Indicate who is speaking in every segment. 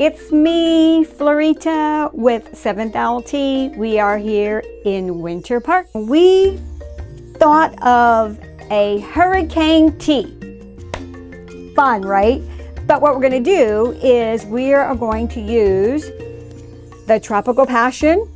Speaker 1: It's me, Florita, with Seventh Owl Tea. We are here in Winter Park. We thought of a hurricane tea. Fun, right? But what we're going to do is we are going to use the Tropical Passion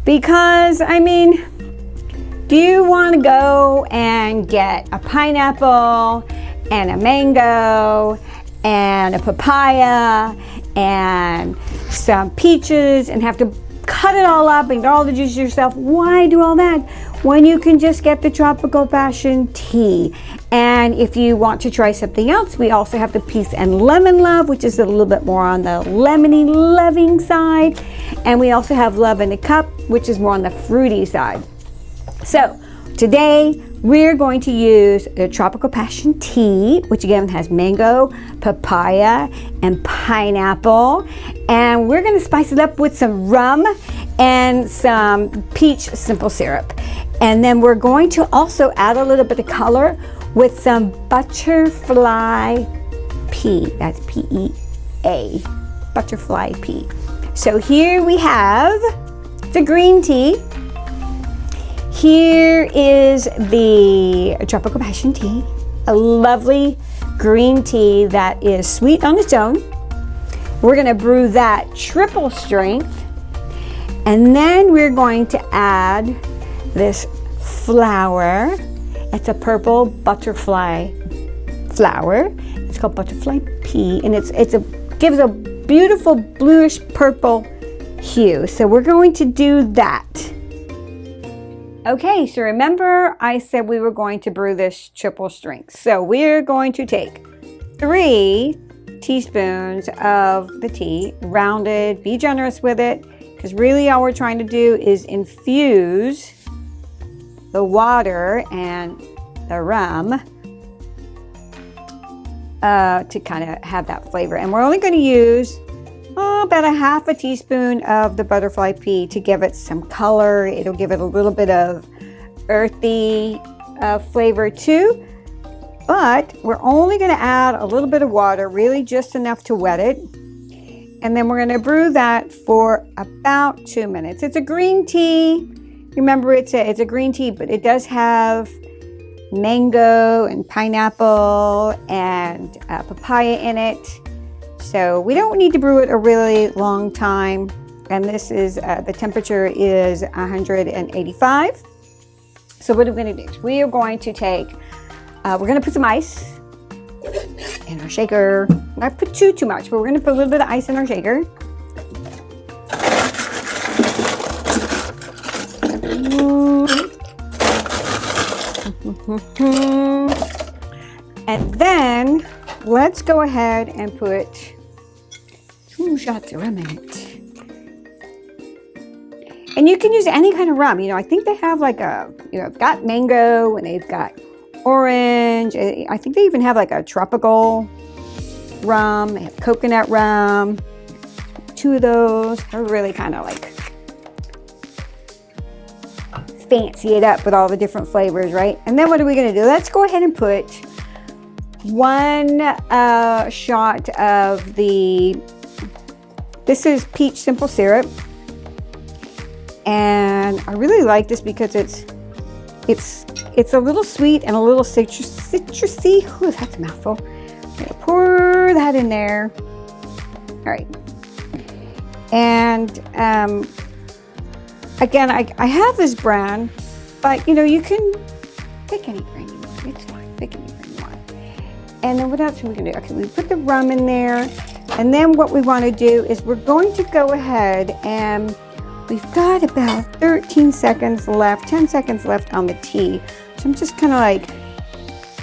Speaker 1: because, I mean, do you want to go and get a pineapple and a mango and a papaya and some peaches and have to cut it all up and get all the juice yourself? Why do all that when you can just get the Tropical Passion tea? And if you want to try something else, we also have the Peace and Lemon Love, which is a little bit more on the lemony loving side. And we also have Love in a Cup, which is more on the fruity side. So today we're going to use the Tropical Passion tea, which again has mango, papaya, and pineapple. And we're going to spice it up with some rum and some peach simple syrup. And then we're going to also add a little bit of color with some butterfly pea. That's P-E-A, butterfly pea. So here we have the green tea. Here is the Tropical Passion tea, a lovely green tea that is sweet on its own. We're going to brew that triple strength, and then we're going to add this flower. It's a purple butterfly flower. It's called butterfly pea, and it gives a beautiful bluish purple hue. So we're going to do that. Okay, so remember I said we were going to brew this triple strength. So we're going to take 3 teaspoons of the tea, rounded, be generous with it, because really all we're trying to do is infuse the water and the rum to kind of have that flavor. And we're only going to use about a half a teaspoon of the butterfly pea to give it some color. It'll give it a little bit of earthy flavor too. But we're only going to add a little bit of water, really just enough to wet it. And then we're going to brew that for about 2 minutes. It's a green tea. Remember, it's a green tea, but it does have mango and pineapple and papaya in it. So we don't need to brew it a really long time. And this is, the temperature is 185. So what are we going to do? We are going to take, we're going to put some ice in our shaker. Not put too much, but we're going to put a little bit of ice in our shaker. And then let's go ahead and put 2 shots of rum in it. And you can use any kind of rum. You know, I think they have like they've got mango and they've got orange. I think they even have like a tropical rum. They have coconut rum. 2 of those. They're really kind of like fancy it up with all the different flavors, right? And then what are we going to do? Let's go ahead and put 1 shot of this is peach simple syrup. And I really like this because it's a little sweet and a little citrusy. Ooh, that's a mouthful. I'm gonna pour that in there. All right. And again, I have this brand, but you know, you can pick any brand you want. It's fine. Pick any brand you want. And then what else are we gonna do? Okay, we put the rum in there. And then what we want to do is we're going to go ahead and we've got about 13 seconds left, 10 seconds left on the tea. So I'm just kind of like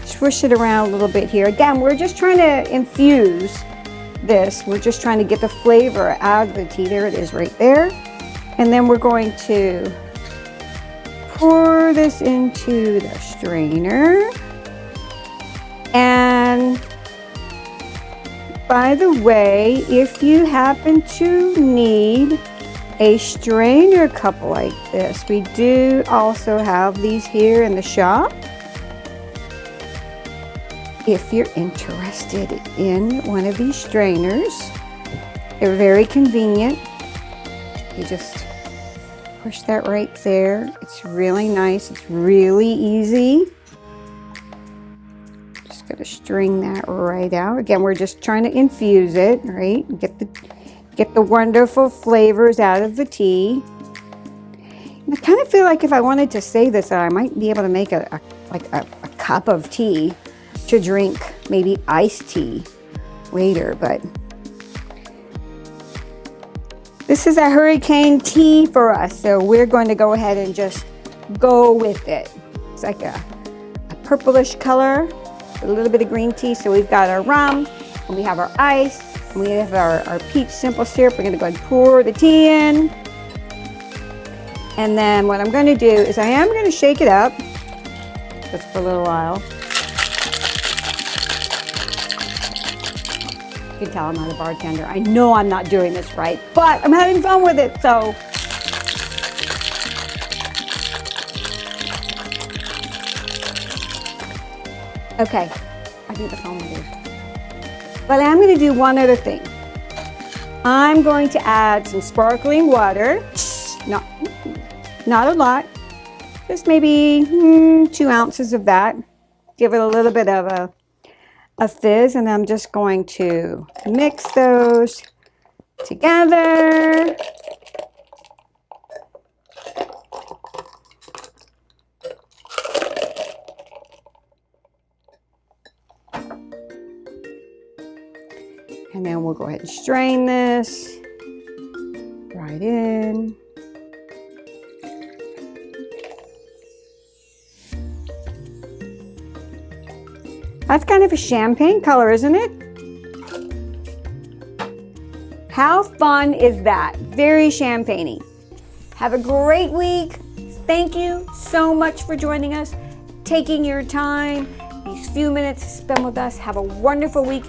Speaker 1: swish it around a little bit here. Again, we're just trying to infuse this. We're just trying to get the flavor out of the tea. There it is right there. And then we're going to pour this into the strainer. And by the way, if you happen to need a strainer cup like this, we do also have these here in the shop. If you're interested in one of these strainers, They're very convenient. You just push that right there. It's really nice. It's really easy. Just gonna string that right out. Again, we're just trying to infuse it, right? Get the wonderful flavors out of the tea. And I kind of feel like if I wanted to save this, I might be able to make a cup of tea to drink, maybe iced tea later, but this is a hurricane tea for us, so we're going to go ahead and just go with it. It's like a purplish color, a little bit of green tea. So we've got our rum, and we have our ice, and we have our peach simple syrup. We're going to go ahead and pour the tea in. And then what I'm going to do is I am going to shake it up just for a little while. You can tell I'm not a bartender. I know I'm not doing this right, but I'm having fun with it, so. Okay, I think that's all I'm gonna do. But I'm gonna do one other thing. I'm going to add some sparkling water. Not a lot, just maybe 2 ounces of that. Give it a little bit of a fizz, and I'm just going to mix those together. And then we'll go ahead and strain this right in. That's kind of a champagne color, isn't it? How fun is that? Very champagne-y. Have a great week. Thank you so much for joining us, taking your time, these few minutes to spend with us. Have a wonderful week.